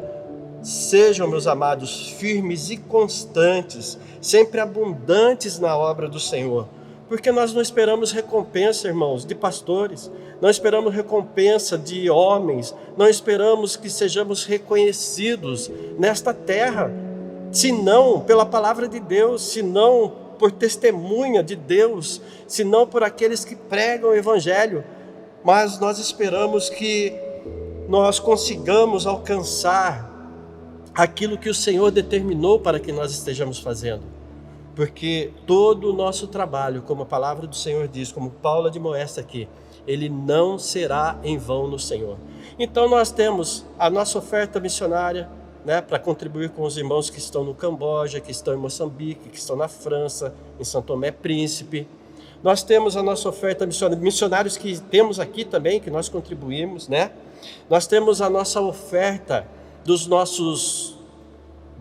sejam, meus amados, firmes e constantes, sempre abundantes na obra do Senhor. Porque nós não esperamos recompensa, irmãos, de pastores, não esperamos recompensa de homens, não esperamos que sejamos reconhecidos nesta terra, senão pela palavra de Deus, senão por testemunha de Deus, senão por aqueles que pregam o Evangelho. Mas nós esperamos que nós consigamos alcançar aquilo que o Senhor determinou para que nós estejamos fazendo. Porque todo o nosso trabalho, como a palavra do Senhor diz, como Paulo admoesta aqui, ele não será em vão no Senhor. Então nós temos a nossa oferta missionária, né, para contribuir com os irmãos que estão no Camboja, que estão em Moçambique, que estão na França, em São Tomé Príncipe. Nós temos a nossa oferta missionária, missionários que temos aqui também, que nós contribuímos, né? Nós temos a nossa oferta dos nossos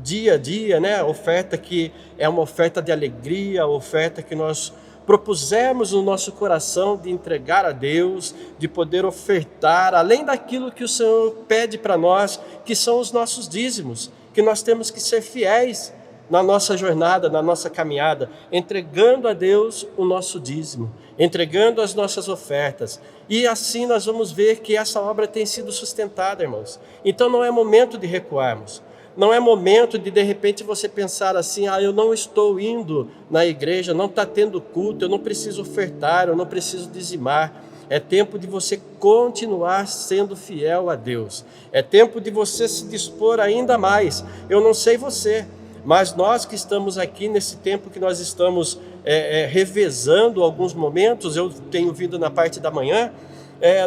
dia a dia, né? Oferta que é uma oferta de alegria, oferta que nós propusemos no nosso coração de entregar a Deus, de poder ofertar, além daquilo que o Senhor pede para nós, que são os nossos dízimos, que nós temos que ser fiéis na nossa jornada, na nossa caminhada, entregando a Deus o nosso dízimo, entregando as nossas ofertas. E assim nós vamos ver que essa obra tem sido sustentada, irmãos. Então não é momento de recuarmos. Não é momento de repente você pensar assim, eu não estou indo na igreja, não está tendo culto, eu não preciso ofertar, eu não preciso dizimar. É tempo de você continuar sendo fiel a Deus. É tempo de você se dispor ainda mais. Eu não sei você, mas nós que estamos aqui nesse tempo que nós estamos revezando alguns momentos, eu tenho vindo na parte da manhã,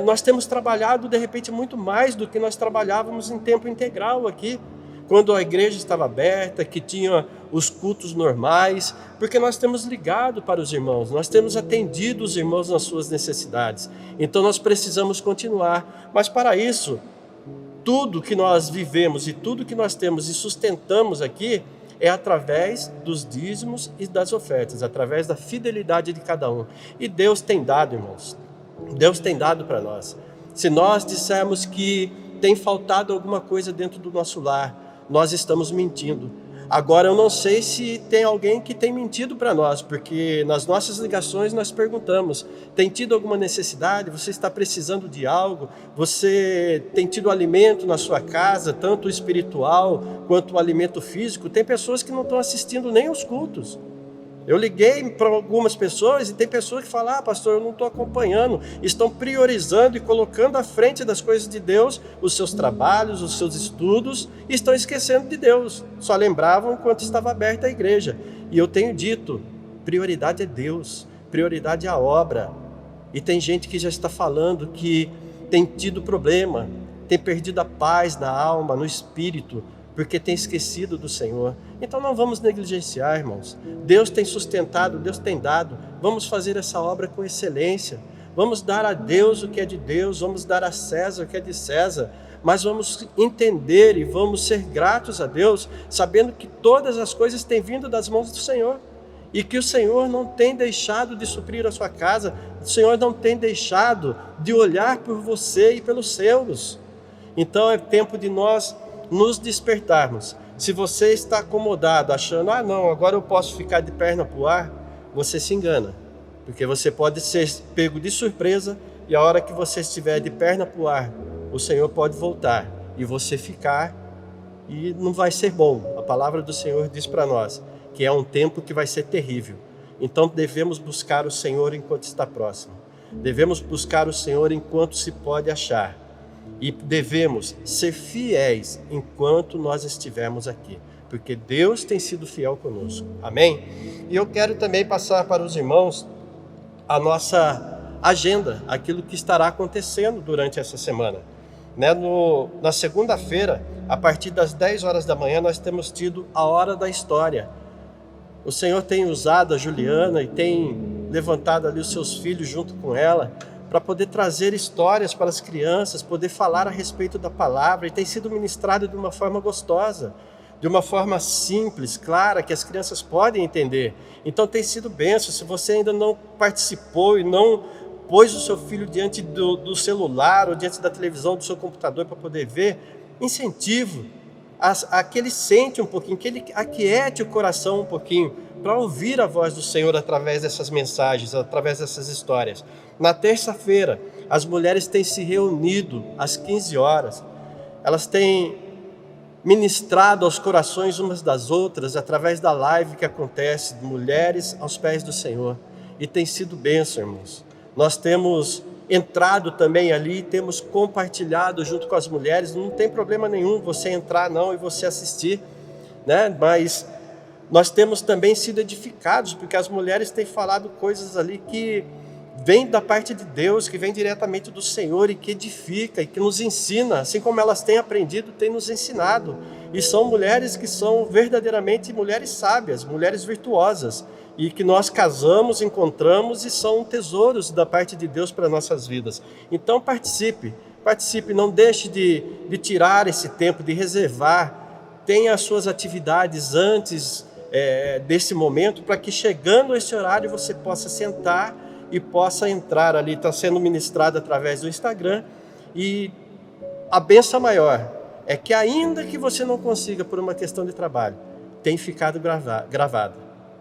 nós temos trabalhado de repente muito mais do que nós trabalhávamos em tempo integral aqui, quando a igreja estava aberta, que tinha os cultos normais, porque nós temos ligado para os irmãos, nós temos atendido os irmãos nas suas necessidades. Então nós precisamos continuar, mas para isso, tudo que nós vivemos e tudo que nós temos e sustentamos aqui é através dos dízimos e das ofertas, através da fidelidade de cada um. E Deus tem dado, irmãos, Deus tem dado para nós. Se nós dissermos que tem faltado alguma coisa dentro do nosso lar, nós estamos mentindo. Agora eu não sei se tem alguém que tem mentido para nós, porque nas nossas ligações nós perguntamos, tem tido alguma necessidade? Você está precisando de algo? Você tem tido alimento na sua casa, tanto o espiritual quanto o alimento físico? Tem pessoas que não estão assistindo nem os cultos. Eu liguei para algumas pessoas e tem pessoas que falam, pastor, eu não estou acompanhando. Estão priorizando e colocando à frente das coisas de Deus os seus trabalhos, os seus estudos, e estão esquecendo de Deus. Só lembravam enquanto estava aberta a igreja. E eu tenho dito, prioridade é Deus, prioridade é a obra. E tem gente que já está falando que tem tido problema, tem perdido a paz na alma, no espírito, porque tem esquecido do Senhor. Então não vamos negligenciar, irmãos. Deus tem sustentado, Deus tem dado. Vamos fazer essa obra com excelência. Vamos dar a Deus o que é de Deus, vamos dar a César o que é de César, mas vamos entender e vamos ser gratos a Deus, sabendo que todas as coisas têm vindo das mãos do Senhor, e que o Senhor não tem deixado de suprir a sua casa, o Senhor não tem deixado de olhar por você e pelos seus. Então é tempo de nós nos despertarmos. Se você está acomodado, achando, não, agora eu posso ficar de perna para o ar, você se engana, porque você pode ser pego de surpresa e a hora que você estiver de perna para o ar, o Senhor pode voltar e você ficar e não vai ser bom. A palavra do Senhor diz para nós que é um tempo que vai ser terrível. Então devemos buscar o Senhor enquanto está próximo. Devemos buscar o Senhor enquanto se pode achar. E devemos ser fiéis enquanto nós estivermos aqui, porque Deus tem sido fiel conosco. Amém? E eu quero também passar para os irmãos a nossa agenda, aquilo que estará acontecendo durante essa semana. Na segunda-feira, a partir das 10 horas da manhã, nós temos tido a Hora da História. O Senhor tem usado a Juliana e tem levantado ali os seus filhos junto com ela, para poder trazer histórias para as crianças, poder falar a respeito da palavra, e tem sido ministrado de uma forma gostosa, de uma forma simples, clara, que as crianças podem entender. Então tem sido bênção. Se você ainda não participou e não pôs o seu filho diante do celular ou diante da televisão, do seu computador para poder ver, incentivo a que ele sente um pouquinho, que ele aquiete o coração um pouquinho, para ouvir a voz do Senhor através dessas mensagens, através dessas histórias. Na terça-feira, as mulheres têm se reunido às 15 horas. Elas têm ministrado aos corações umas das outras através da live que acontece de Mulheres aos Pés do Senhor. E tem sido bênção, irmãos. Nós temos entrado também ali, temos compartilhado junto com as mulheres. Não tem problema nenhum você entrar não e você assistir, Mas nós temos também sido edificados, porque as mulheres têm falado coisas ali que vem da parte de Deus, que vem diretamente do Senhor e que edifica e que nos ensina, assim como elas têm aprendido, têm nos ensinado. E são mulheres que são verdadeiramente mulheres sábias, mulheres virtuosas, e que nós casamos, encontramos e são tesouros da parte de Deus para nossas vidas. Então participe, não deixe de tirar esse tempo, de reservar, tenha as suas atividades antes desse momento, para que chegando a esse horário você possa sentar e possa entrar ali. Está sendo ministrado através do Instagram, e a bênção maior é que ainda que você não consiga por uma questão de trabalho, tem ficado gravado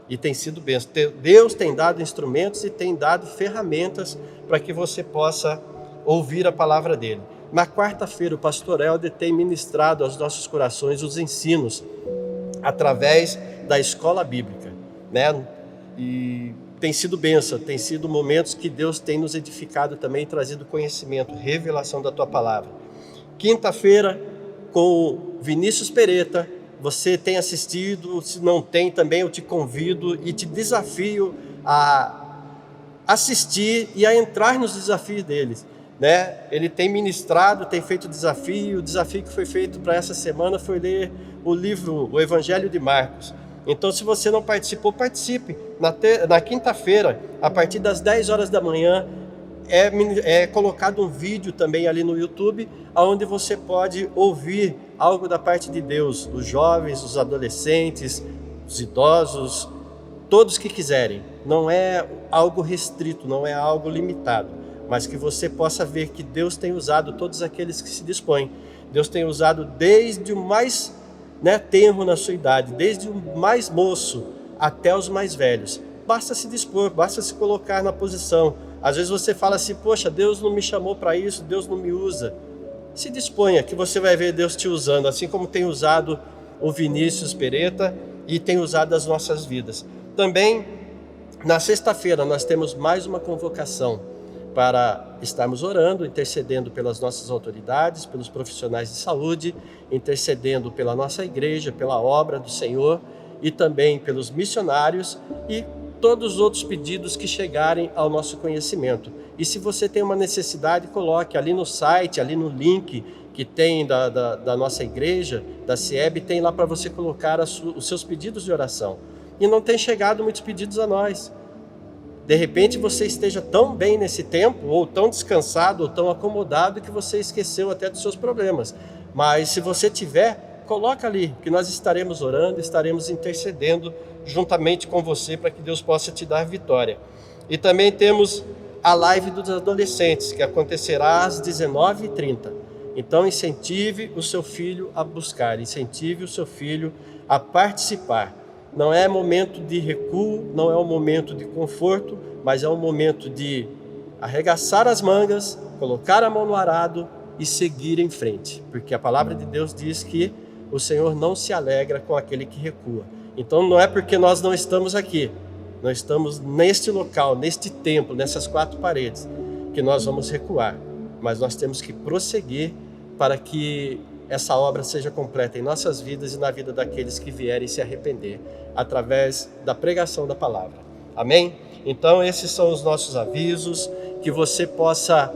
e tem sido bênção. Deus tem dado instrumentos e tem dado ferramentas para que você possa ouvir a palavra dele. Na quarta-feira, o pastor Helder tem ministrado aos nossos corações os ensinos através da escola bíblica, né? E tem sido bênção, tem sido momentos que Deus tem nos edificado também, trazido conhecimento, revelação da tua palavra. Quinta-feira, com Vinícius Pereta, você tem assistido, se não tem também, eu te convido e te desafio a assistir e a entrar nos desafios deles, né? Ele tem ministrado, tem feito desafio. O desafio que foi feito para essa semana foi ler o livro, o Evangelho de Marcos. Então, se você não participou, participe. Na quinta-feira, a partir das 10 horas da manhã, é colocado um vídeo também ali no YouTube, onde você pode ouvir algo da parte de Deus, os jovens, os adolescentes, os idosos, todos que quiserem. Não é algo restrito, não é algo limitado, mas que você possa ver que Deus tem usado todos aqueles que se dispõem. Deus tem usado desde o mais tenro na sua idade, desde o mais moço até os mais velhos. Basta se dispor, basta se colocar na posição. Às vezes você fala assim, poxa, Deus não me chamou para isso, Deus não me usa. Se disponha, que você vai ver Deus te usando, assim como tem usado o Vinícius Pereta e tem usado as nossas vidas. Também, na sexta-feira, nós temos mais uma convocação para estarmos orando, intercedendo pelas nossas autoridades, pelos profissionais de saúde, intercedendo pela nossa igreja, pela obra do Senhor e também pelos missionários e todos os outros pedidos que chegarem ao nosso conhecimento. E se você tem uma necessidade, coloque ali no site, ali no link que tem da nossa igreja, da CIEB, tem lá para você colocar os seus pedidos de oração. E não tem chegado muitos pedidos a nós. De repente você esteja tão bem nesse tempo, ou tão descansado, ou tão acomodado, que você esqueceu até dos seus problemas. Mas se você tiver, coloca ali, que nós estaremos orando, estaremos intercedendo juntamente com você para que Deus possa te dar vitória. E também temos a live dos adolescentes, que acontecerá às 19h30. Então incentive o seu filho a buscar, incentive o seu filho a participar. Não é momento de recuo, não é um momento de conforto, mas é um momento de arregaçar as mangas, colocar a mão no arado e seguir em frente. Porque a palavra de Deus diz que o Senhor não se alegra com aquele que recua. Então não é porque nós não estamos aqui, nós estamos neste local, neste templo, nessas quatro paredes, que nós vamos recuar. Mas nós temos que prosseguir para que essa obra seja completa em nossas vidas e na vida daqueles que vierem se arrepender, através da pregação da palavra. Amém? Então esses são os nossos avisos, que você possa,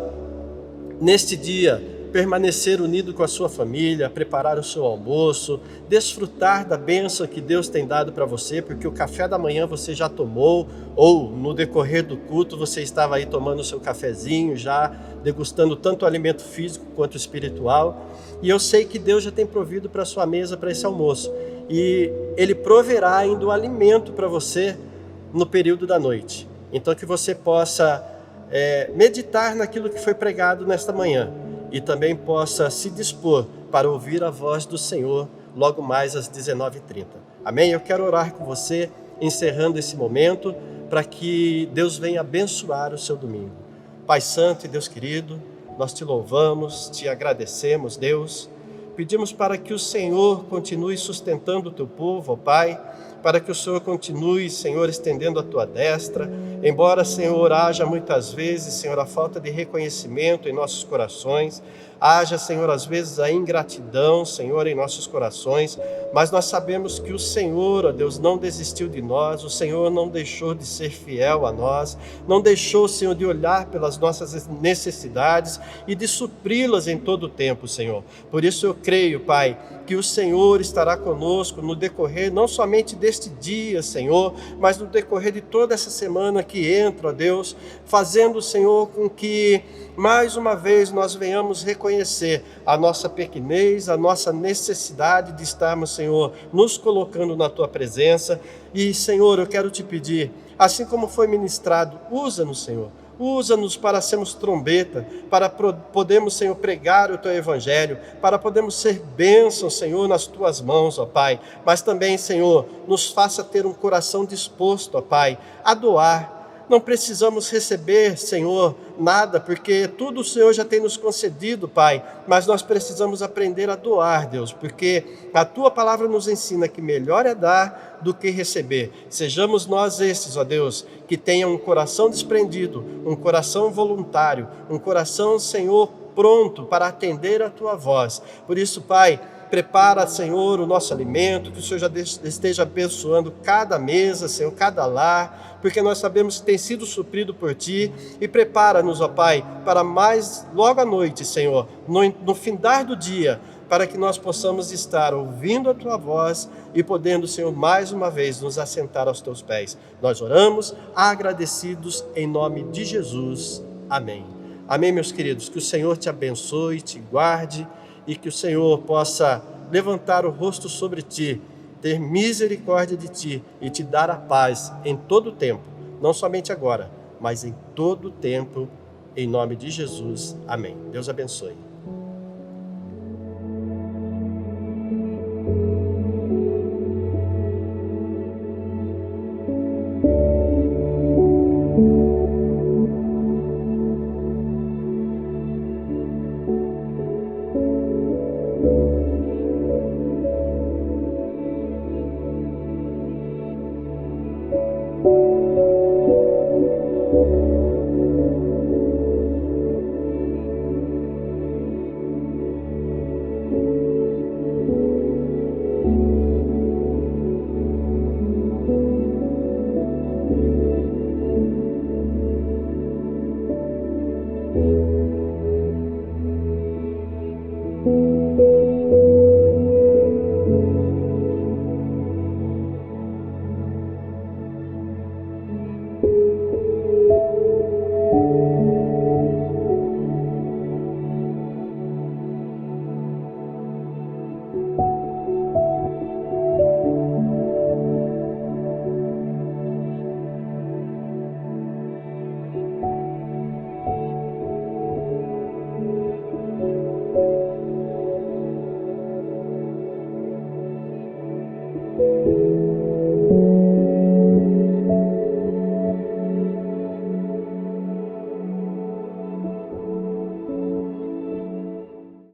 neste dia, permanecer unido com a sua família, preparar o seu almoço, desfrutar da bênção que Deus tem dado para você, porque o café da manhã você já tomou, ou no decorrer do culto você estava aí tomando o seu cafezinho, já degustando tanto o alimento físico quanto espiritual, e eu sei que Deus já tem provido para a sua mesa para esse almoço, e Ele proverá ainda o alimento para você no período da noite. Então que você possa meditar naquilo que foi pregado nesta manhã, e também possa se dispor para ouvir a voz do Senhor logo mais às 19h30. Amém? Eu quero orar com você, encerrando esse momento, para que Deus venha abençoar o seu domingo. Pai Santo e Deus querido, nós te louvamos, te agradecemos, Deus. Pedimos para que o Senhor continue sustentando o teu povo, ó Pai, para que o Senhor continue, Senhor, estendendo a tua destra, embora, Senhor, haja muitas vezes, Senhor, a falta de reconhecimento em nossos corações, haja, Senhor, às vezes a ingratidão, Senhor, em nossos corações, mas nós sabemos que o Senhor, ó Deus, não desistiu de nós, o Senhor não deixou de ser fiel a nós, não deixou, Senhor, de olhar pelas nossas necessidades e de supri-las em todo o tempo, Senhor. Por isso eu creio, Pai, que o Senhor estará conosco no decorrer não somente deste dia, Senhor, mas no decorrer de toda essa semana que entra, ó Deus, fazendo, Senhor, com que mais uma vez nós venhamos reconhecer a nossa pequenez, a nossa necessidade de estarmos, Senhor, nos colocando na Tua presença. E, Senhor, eu quero te pedir, assim como foi ministrado, usa-nos, Senhor. Usa-nos para sermos trombeta, para podermos, Senhor, pregar o Teu Evangelho, para podermos ser bênção, Senhor, nas Tuas mãos, ó Pai. Mas também, Senhor, nos faça ter um coração disposto, ó Pai, a doar. Não precisamos receber, Senhor, nada, porque tudo o Senhor já tem nos concedido, Pai. Mas nós precisamos aprender a doar, Deus, porque a Tua palavra nos ensina que melhor é dar do que receber. Sejamos nós esses, ó Deus, que tenham um coração desprendido, um coração voluntário, um coração, Senhor, pronto para atender a Tua voz. Por isso, Pai, prepara, Senhor, o nosso alimento, que o Senhor já esteja abençoando cada mesa, Senhor, cada lar, porque nós sabemos que tem sido suprido por Ti, e prepara-nos, ó Pai, para mais logo à noite, Senhor, no findar do dia, para que nós possamos estar ouvindo a Tua voz e podendo, Senhor, mais uma vez nos assentar aos Teus pés. Nós oramos agradecidos em nome de Jesus. Amém. Amém, meus queridos, que o Senhor te abençoe, te guarde, e que o Senhor possa levantar o rosto sobre ti, ter misericórdia de ti e te dar a paz em todo o tempo, não somente agora, mas em todo o tempo, em nome de Jesus. Amém. Deus abençoe.